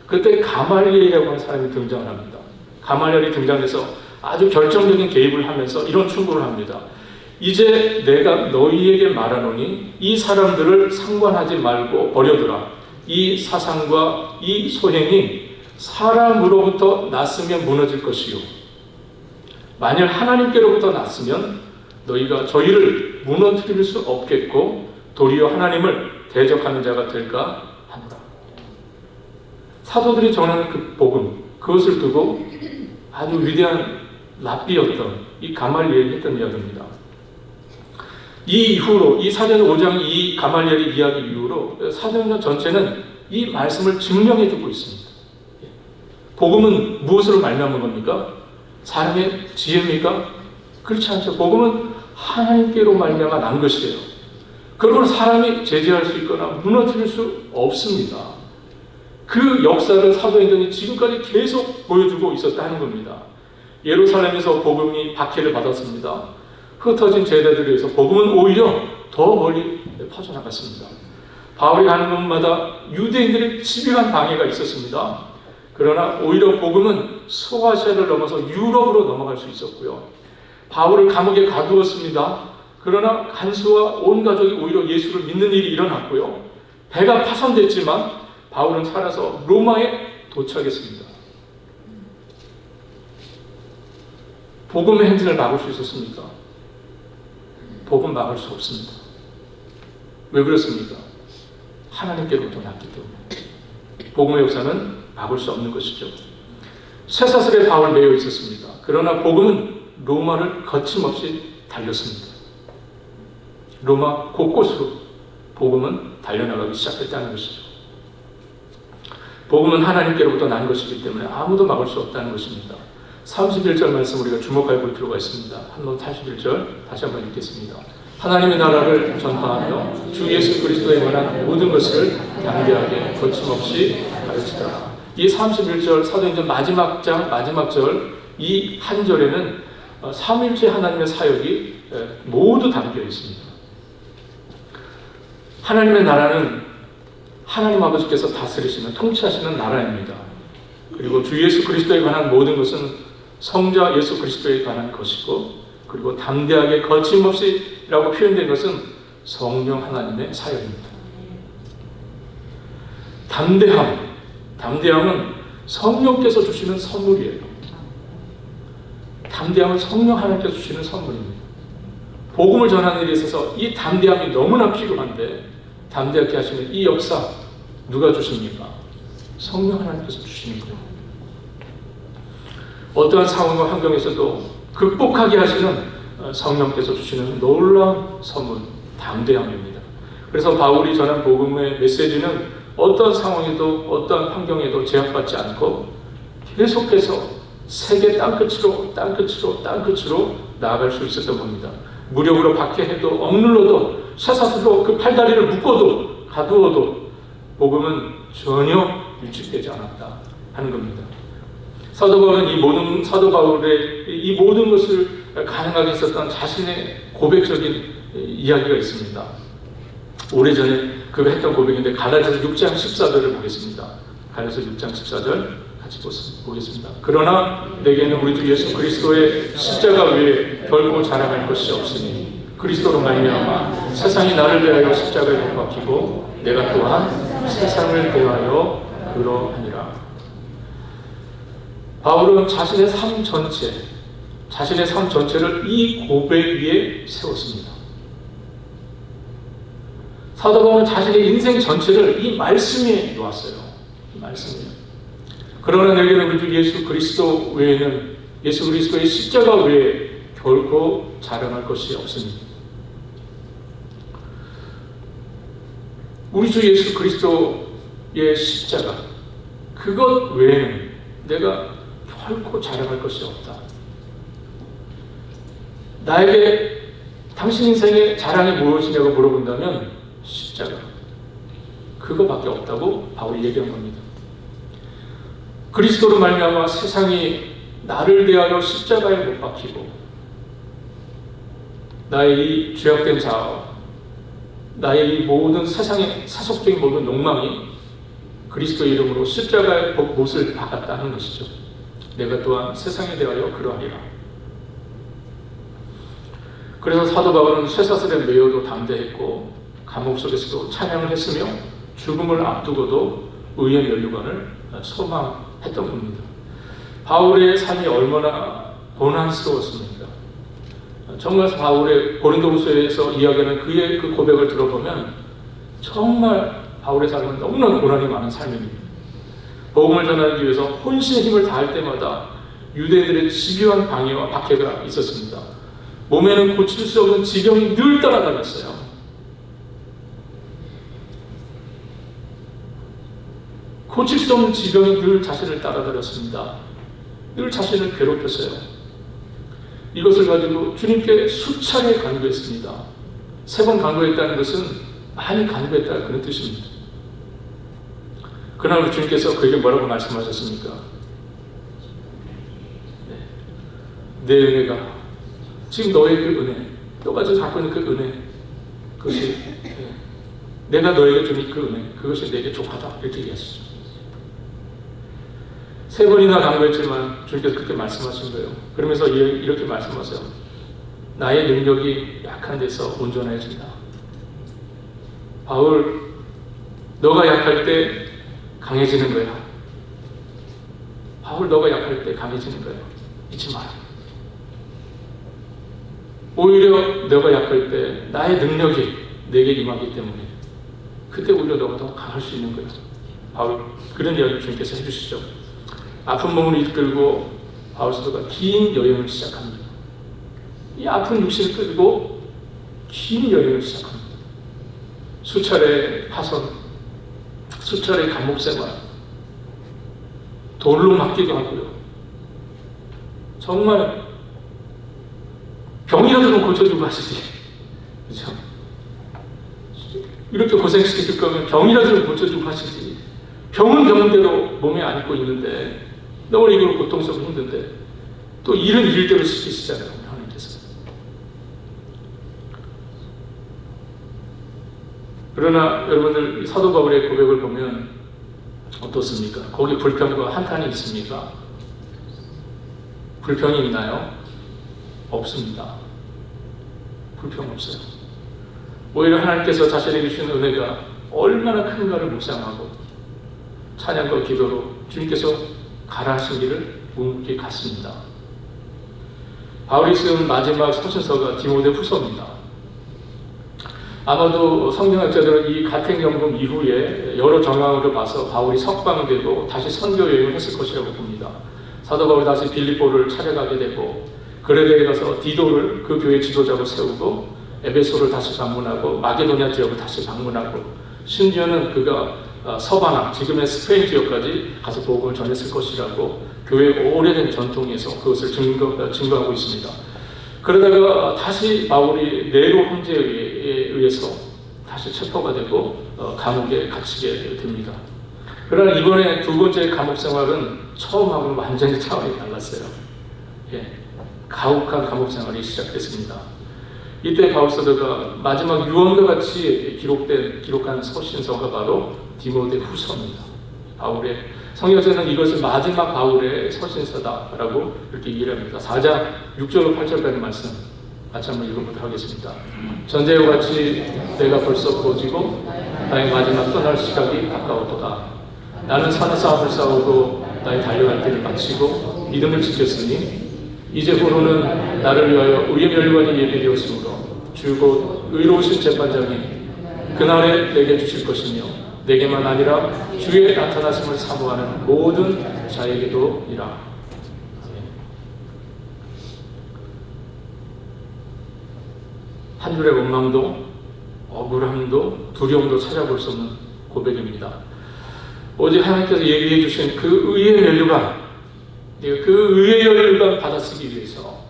그때 가말리엘이라고 하는 사람이 등장을 합니다. 가말리엘이 등장해서 아주 결정적인 개입을 하면서 이런 충고를 합니다. 이제 내가 너희에게 말하노니 이 사람들을 상관하지 말고 버려두라. 이 사상과 이 소행이 사람으로부터 났으면 무너질 것이요, 만일 하나님께로부터 났으면 너희가 저희를 무너뜨릴 수 없겠고 도리어 하나님을 대적하는 자가 될까 하노라. 사도들이 전하는 그 복음, 그것을 두고 아주 위대한 랍비였던 이 가말리엘이 했던 이야기입니다. 이 이후로, 이 사도행 5장 이 가말리엘의 이야기 이후로 사도행전 전체는 이 말씀을 증명해주고 있습니다. 복음은 무엇으로 말미암은 겁니까? 사람의 지혜입니까? 그렇지 않죠. 복음은 하나님께로 말미암아 난 것이에요. 그걸 사람이 제재할 수 있거나 무너뜨릴 수 없습니다. 그 역사를 사도행전이 지금까지 계속 보여주고 있었다는 겁니다. 예루살렘에서 복음이 박해를 받았습니다. 흩어진 제자들에 의해서 복음은 오히려 더 멀리 퍼져나갔습니다. 바울이 가는 곳마다 유대인들의 집요한 방해가 있었습니다. 그러나 오히려 복음은 소아시아를 넘어서 유럽으로 넘어갈 수 있었고요. 바울을 감옥에 가두었습니다. 그러나 간수와 온 가족이 오히려 예수를 믿는 일이 일어났고요. 배가 파손됐지만 바울은 살아서 로마에 도착했습니다. 복음의 행진을 막을 수 있었습니까? 복음 막을 수 없습니다. 왜 그렇습니까? 하나님께로부터 났기 때문에. 복음의 역사는 막을 수 없는 것이죠. 쇠사슬에 바울 매여 있었습니다. 그러나 복음은 로마를 거침없이 달렸습니다. 로마 곳곳으로 복음은 달려나가기 시작했다는 것이죠. 복음은 하나님께로부터 난 것이기 때문에 아무도 막을 수 없다는 것입니다. 31절 말씀 우리가 주목할 볼 필요가 있습니다. 한번 41절 다시 한번 읽겠습니다. 하나님의 나라를 전파하며 주 예수 그리스도에 관한 모든 것을 담대하게 거침없이 가르치라. 이 31절 사도행전 마지막 장 마지막 절 이 한 절에는 삼위일체 하나님의 사역이 모두 담겨 있습니다. 하나님의 나라는 하나님 아버지께서 다스리시는 통치하시는 나라입니다. 그리고 주 예수 그리스도에 관한 모든 것은 성자 예수 그리스도에 관한 것이고, 그리고 담대하게 거침없이 라고 표현된 것은 성령 하나님의 사역입니다. 담대함은 성령께서 주시는 선물이에요. 담대함은 성령 하나님께서 주시는 선물입니다. 복음을 전하는 일에 있어서 이 담대함이 너무나 필요한데, 담대하게 하시는 이 역사 누가 주십니까? 성령 하나님께서 주시는 거예요. 어떠한 상황과 환경에서도 극복하게 하시는 성령께서 주시는 놀라운 선물, 담대함입니다. 그래서 바울이 전한 복음의 메시지는 어떤 상황에도 어떤 환경에도 제약받지 않고 계속해서 세계 땅끝으로 나아갈 수 있었던 겁니다. 무력으로 박해해도 억눌러도 쇠사슬로 그 팔다리를 묶어도 가두어도 복음은 전혀 위축되지 않았다 하는 겁니다. 사도 바울의 이 모든 것을 가능하게 했었던 자신의 고백적인 이야기가 있습니다. 오래전에 그가 했던 고백인데 갈라디아서 6장 14절을 보겠습니다. 갈라디아서 6장 14절 같이 보겠습니다. 그러나 내게는 우리 주 예수 그리스도의 십자가 외에 결코 자랑할 것이 없으니 그리스도로 말미암아 세상이 나를 대하여 십자가에 못 박히고 내가 또한 세상을 대하여 그러하니라. 바울은 자신의 삶 전체를 이 고백 위에 세웠습니다. 사도 바울은 자신의 인생 전체를 이 말씀에 놓았어요. 이 말씀에. 그러나 내게는 우리 주 예수 그리스도 외에는, 예수 그리스도의 십자가 외에 결코 자랑할 것이 없습니다. 우리 주 예수 그리스도의 십자가, 그것 외에는 내가 결코 자랑할 것이 없다. 나에게 당신 인생의 자랑이 무엇이냐고 물어본다면 십자가, 그거밖에 없다고 바울이 얘기한 겁니다. 그리스도로 말미암아 세상이 나를 대하여 십자가에 못 박히고 나의 이 죄악된 자아와 나의 이 모든 세상의 세속적인 모든 욕망이 그리스도의 이름으로 십자가의 못을 박았다는 것이죠. 내가 또한 세상에 대하여 그러하리라. 그래서 사도 바울은 쇠사슬에 매여도 담대했고 감옥 속에서도 찬양을 했으며 죽음을 앞두고도 의의 면류관을 소망했던 겁니다. 바울의 삶이 얼마나 고난스러웠습니까? 정말 바울의 고린도후서에서 이야기하는 그의 그 고백을 들어보면 정말 바울의 삶은 너무나 고난이 많은 삶입니다. 복음을 전하기 위해서 혼신의 힘을 다할 때마다 유대인들의 집요한 방해와 박해가 있었습니다. 몸에는 고칠 수 없는 지병이 늘 따라다녔어요. 고칠 수 없는 지병이 늘 자신을 따라다녔습니다. 늘 자신을 괴롭혔어요. 이것을 가지고 주님께 수차례 간구했습니다. 3번 간구했다는 것은 많이 간구했다는 그런 뜻입니다. 그날 주님께서 그에게 뭐라고 말씀하셨습니까? 내 은혜가, 지금 너의 그 은혜, 너가 지금 갖고 있는 그 은혜, 그것이 내가 너에게 주는 그 은혜, 그것이 내게 족하다, 이렇게 얘기하시죠. 3번이나 간구했지만 주님께서 그렇게 말씀하신 거예요. 그러면서 이렇게 말씀하세요. 나의 능력이 약한 데서 온전해진다. 바울, 너가 약할 때 강해지는 거야. 바울, 너가 약할 때 강해지는 거야. 잊지 마라. 오히려 너가 약할 때 나의 능력이 내게 임하기 때문에 그때 오히려 너가 더 강할 수 있는 거야. 바울, 그런 이야기를 주님께서 해주시죠. 아픈 몸을 이끌고 바울 사도가 긴 여행을 시작합니다. 이 아픈 육신을 끌고 긴 여행을 시작합니다. 수차례 파선, 수차례 감옥 생활, 돌로 맞기도 하고요. 정말 병이라도 좀 고쳐주고 하시지. 그렇죠? 이렇게 고생시킬 거면 병이라도 좀 고쳐주고 하시지. 병은 병대로 몸에 안고 있는데 너무 이걸 고통스럽고 힘든데 또 일은 일대로 시키시잖아요, 하나님께서. 그러나 여러분들 사도 바울의 고백을 보면 어떻습니까? 거기 불평과 한탄이 있습니까? 불평이 있나요? 없습니다. 불평 없어요. 오히려 하나님께서 자신에게 주신 은혜가 얼마나 큰가를 묵상하고 찬양과 기도로 주님께서 가라 하신 길을 묵묵히 갔습니다. 바울이 쓴 마지막 서신서가 디모데 후서입니다. 아마도 성경학자들은 이 가택연금 이후에 여러 정황으로 봐서 바울이 석방되고 다시 선교 여행을 했을 것이라고 봅니다. 사도 바울이 다시 빌립보를 찾아가게 되고 그레데에 가서 디도를 그 교회 지도자로 세우고 에베소를 다시 방문하고 마게도냐 지역을 다시 방문하고 심지어는 그가 서바나, 지금의 스페인 지역까지 가서 복음을 전했을 것이라고 교회의 오래된 전통에서 그것을 증거하고 있습니다. 그러다가 다시 바울이 네로 황제에 의해서 다시 체포가 되고 감옥에 갇히게 됩니다. 그러나 이번에 두 번째 감옥 생활은 처음하고는 완전히 차원이 달랐어요. 가혹한 감옥 생활이 시작됐습니다. 이때 바울 사도가 마지막 유언과 같이 기록한 서신서가 바로 디모데 후서입니다. 바울의 성경에서는 이것을 마지막 바울의 서신서다라고 이렇게 얘기를 합니다. 4장 6절로 8절까지 말씀 같이 한번 읽어보도록 하겠습니다. 전제와 같이 내가 벌써 부어지고 나의 마지막 떠날 시각이 가까웠도다. 나는 사는 싸움을 싸우고 나의 달려갈 길을 마치고 믿음을 지켰으니 이제 후로는 나를 위하여 의의 멸관이 예비되었으므로 주 곧 의로우신 재판장이 그날에 내게 주실 것이며 내게만 아니라 주의 나타나심을 사모하는 모든 자에게도이라. 한 줄의 원망도 억울함도 두려움도 찾아볼 수 없는 고백입니다. 오직 하나님께서 얘기해 주신 그 의의 면류관, 그 의의 면류관 받아쓰기 위해서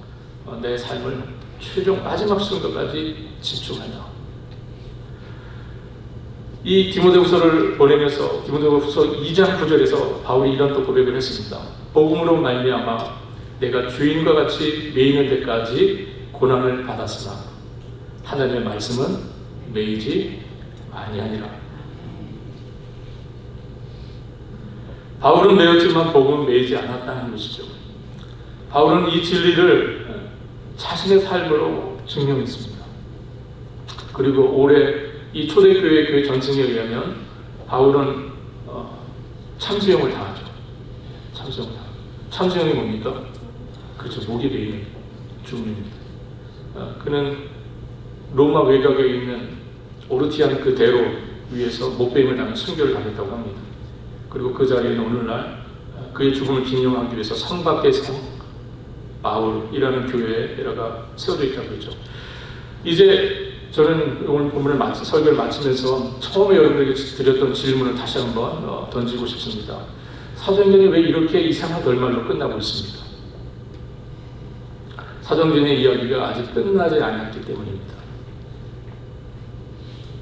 내 삶을 최종 마지막 순간까지 집중하며 이 디모데후서를 보내면서 디모데후서 2장 9절에서 바울이 이런 또 고백을 했습니다. 복음으로 말미암아 내가 주인과 같이 매이는 데까지 고난을 받았으나 하나님의 말씀은 매이지 아니하니라. 바울은 매였지만 복음은 매이지 않았다는 것이죠. 바울은 이 진리를 자신의 삶으로 증명했습니다. 그리고 올해 이 초대교회 교회 전승에 의하면 바울은 참수형을 당하죠. 참수형이 뭡니까? 그렇죠. 목이 베이는 죽음입니다. 그는 로마 외곽에 있는 오르티안 그 대로 위에서 목베임을 당해 순교를 당했다고 합니다. 그리고 그 자리에는 오늘날 그의 죽음을 기념하기 위해서 성 밖의 성 바울이라는 교회가 세워져 있다고 했죠. 이제 저는 오늘 본문을 설교를 마치면서 처음에 여러분에게 드렸던 질문을 다시 한번 던지고 싶습니다. 사도행전이 왜 이렇게 이상한 결말로 끝나고 있습니까? 사도행전의 이야기가 아직 끝나지 않았기 때문입니다.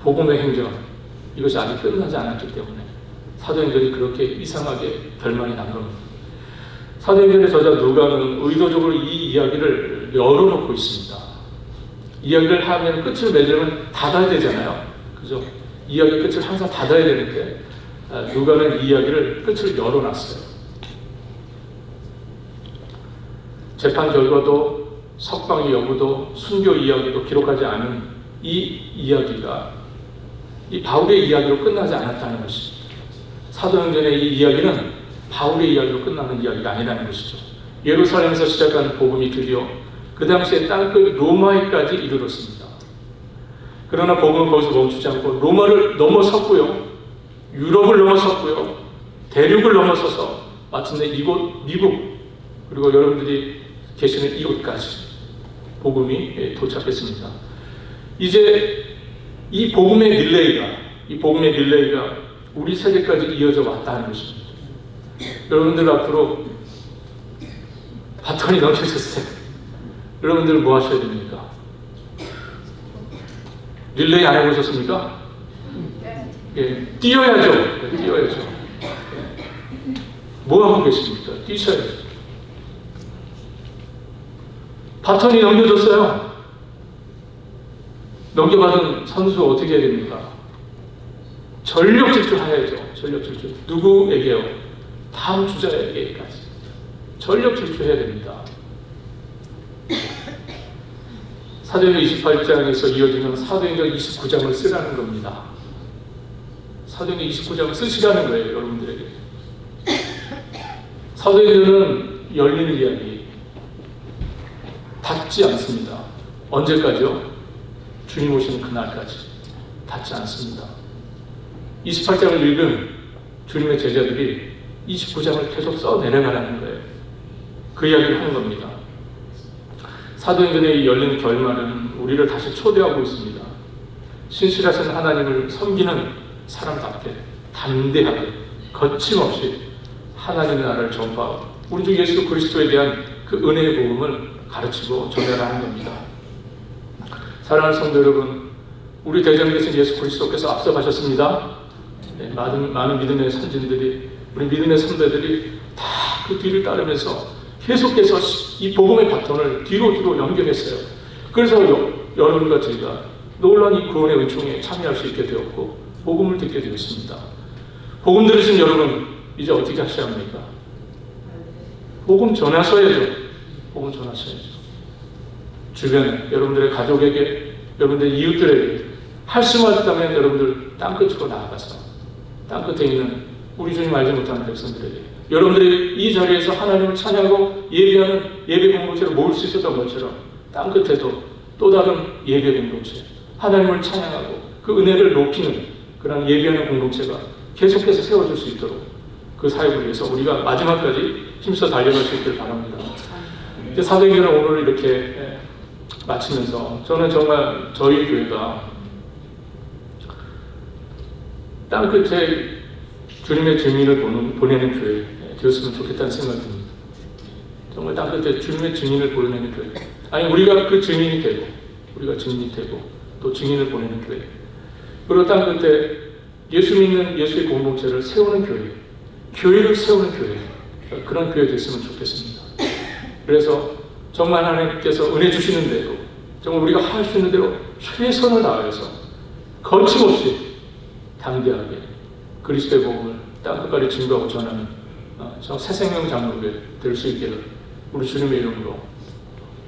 복음의 행전, 이것이 아직 끝나지 않았기 때문에 사도행전이 그렇게 이상하게 결말이 난 겁니다. 사도행전의 저자 누가는 의도적으로 이 이야기를 열어놓고 있습니다. 이야기를 하면 끝을 맺으면 닫아야 되잖아요. 그죠? 이야기 끝을 항상 닫아야 되는데 누가는 이 이야기를 끝을 열어놨어요. 재판 결과도 석방의 여부도 순교 이야기도 기록하지 않은 이 이야기가 이 바울의 이야기로 끝나지 않았다는 것입니다. 사도행전의 이 이야기는 바울의 이야기로 끝나는 이야기가 아니라는 것이죠. 예루살렘에서 시작한 복음이 드디어 그 당시에 땅끝 로마에까지 이르렀습니다. 그러나 복음은 거기서 멈추지 않고 로마를 넘어섰고요, 유럽을 넘어섰고요, 대륙을 넘어서서 마침내 이곳 미국, 그리고 여러분들이 계시는 이곳까지 복음이 도착했습니다. 이제 이 복음의 릴레이가 우리 세계까지 이어져 왔다는 것입니다. 여러분들 앞으로 바톤이 넘겨졌어요. 여러분들 뭐 하셔야 됩니까? 릴레이 안 해보셨습니까? 예, 뛰어야죠. 뛰어야죠. 뭐 하고 계십니까? 뛰셔야죠. 바톤이 넘겨졌어요. 넘겨받은 선수 어떻게 해야 됩니까? 전력 질주해야죠. 전력 질주. 누구에게요? 다음 주자에게까지. 전력 질주해야 됩니다. 사도행전 28장에서 이어지는 사도행전 29장을 쓰라는 겁니다. 사도행전 29장을 쓰시라는 거예요, 여러분들에게. 사도행전은 열리는 이야기, 닫지 않습니다. 언제까지요? 주님 오시는 그날까지 닫지 않습니다. 28장을 읽은 주님의 제자들이 29장을 계속 써내려가라는 거예요. 그 이야기를 하는 겁니다. 사도행전의 열린 결말은 우리를 다시 초대하고 있습니다. 신실하신 하나님을 섬기는 사람답게 담대하게 거침없이 하나님의 나라를 전파하고 우리 주 예수 그리스도에 대한 그 은혜의 복음을 가르치고 전하라 하는 겁니다. 사랑하는 성도 여러분, 우리 대전에 계신 예수 그리스도께서 앞서가셨습니다. 네, 많은 믿음의 선진들이, 우리 믿음의 선배들이 다 그 뒤를 따르면서 계속해서 이 복음의 바톤을 뒤로 연결했어요. 그래서 여러분과 저희가 놀라운 이 구원의 은총에 참여할 수 있게 되었고 복음을 듣게 되었습니다. 복음 들으신 여러분, 이제 어떻게 하셔야 합니까? 복음 전하셔야죠. 복음 전하셔야죠. 주변에, 여러분들의 가족에게, 여러분들의 이웃들에게 할 수만 있다면 여러분들 땅끝으로 나아가서 땅끝에 있는 우리 주님 알지 못하는 백성들에게 여러분들이 이 자리에서 하나님을 찬양하고 예배하는 예배 공동체를 모을 수 있었던 것처럼 땅끝에도 또 다른 예배 공동체, 하나님을 찬양하고 그 은혜를 높이는 그런 예배하는 공동체가 계속해서 세워질 수 있도록 그 사역을 위해서 우리가 마지막까지 힘써 달려갈 수 있기를 바랍니다. 이제 사도행전을 오늘 이렇게 마치면서 저는 정말 저희 교회가 땅끝에 주님의 증인을 보내는 교회 되었으면 좋겠다는 생각이 듭니다. 정말 땅끝에 주님의 증인을 보내는 교회. 아니, 우리가 그 증인이 되고, 우리가 증인이 되고, 또 증인을 보내는 교회. 그리고 땅끝에 예수 믿는 예수의 공동체를 세우는 교회, 교회를 세우는 교회. 그런 교회 됐으면 좋겠습니다. 그래서 정말 하나님께서 은혜 주시는 대로, 정말 우리가 할 수 있는 대로 최선을 다해서 거침없이 담대하게 그리스도의 복음을 땅끝까지 증거하고 전하는 새생명 장로교회 될 수 있기를 우리 주님의 이름으로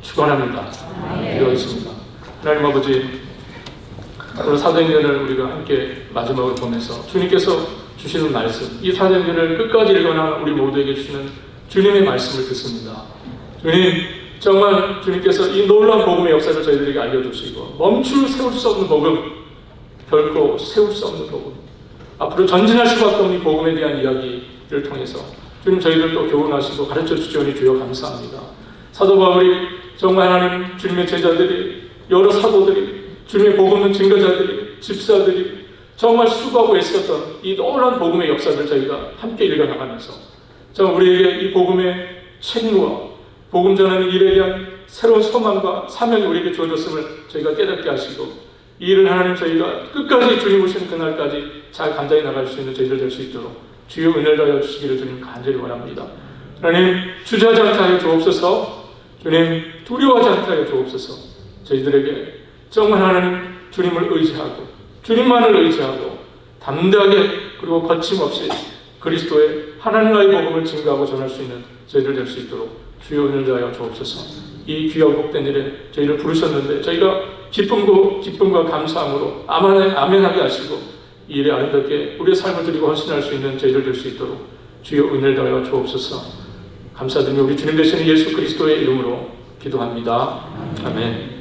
축원합니다. 기도하겠습니다. 하나님 아버지, 오늘 사도행전을 우리가 함께 마지막으로 보면서 주님께서 주시는 말씀, 이 사도행전을 끝까지 읽거나 우리 모두에게 주시는 주님의 말씀을 듣습니다. 주님, 정말 주님께서 이 놀라운 복음의 역사를 저희들에게 알려주시고 세울 수 없는 복음, 결코 세울 수 없는 복음, 앞으로 전진할 수밖에 없는 복음에 대한 이야기를 통해서 주님 저희들도 교훈하시고 가르쳐 주시오니 주여 감사합니다. 사도 바울이 정말 하나님 주님의 제자들이, 여러 사도들이, 주님의 복음은 증거자들이, 집사들이 정말 수고하고 애썼던 이 놀라운 복음의 역사를 저희가 함께 읽어나가면서 정말 우리에게 이 복음의 책무와 복음 전하는 일에 대한 새로운 소망과 사명이 우리에게 주어졌음을 저희가 깨닫게 하시고 이 일을 하나님 저희가 끝까지 주님 오시는 그날까지 잘 감당해 나갈 수 있는 저희들 될 수 있도록 주여 은혜를 다하여 주시기를 주님 간절히 원합니다. 하나님 주저하지 않게 하여 주옵소서. 주님 두려워하지 않게 하여 주옵소서. 저희들에게 정말 하나님 주님을 의지하고 주님만을 의지하고 담대하게 그리고 거침없이 그리스도의 하나님과의 복음을 증거하고 전할 수 있는 저희들 될 수 있도록 주여 은혜를 다하여 주옵소서. 이 귀하고 복된 일에 저희를 부르셨는데 저희가 기쁨과 감사함으로 아멘하게 하시고 이 일에 아름답게 우리의 삶을 드리고 헌신할 수 있는 저희들 될 수 있도록 주여 은혜를 다하여 주옵소서. 감사드리며 우리 주님 되시는 예수 그리스도의 이름으로 기도합니다. 아멘.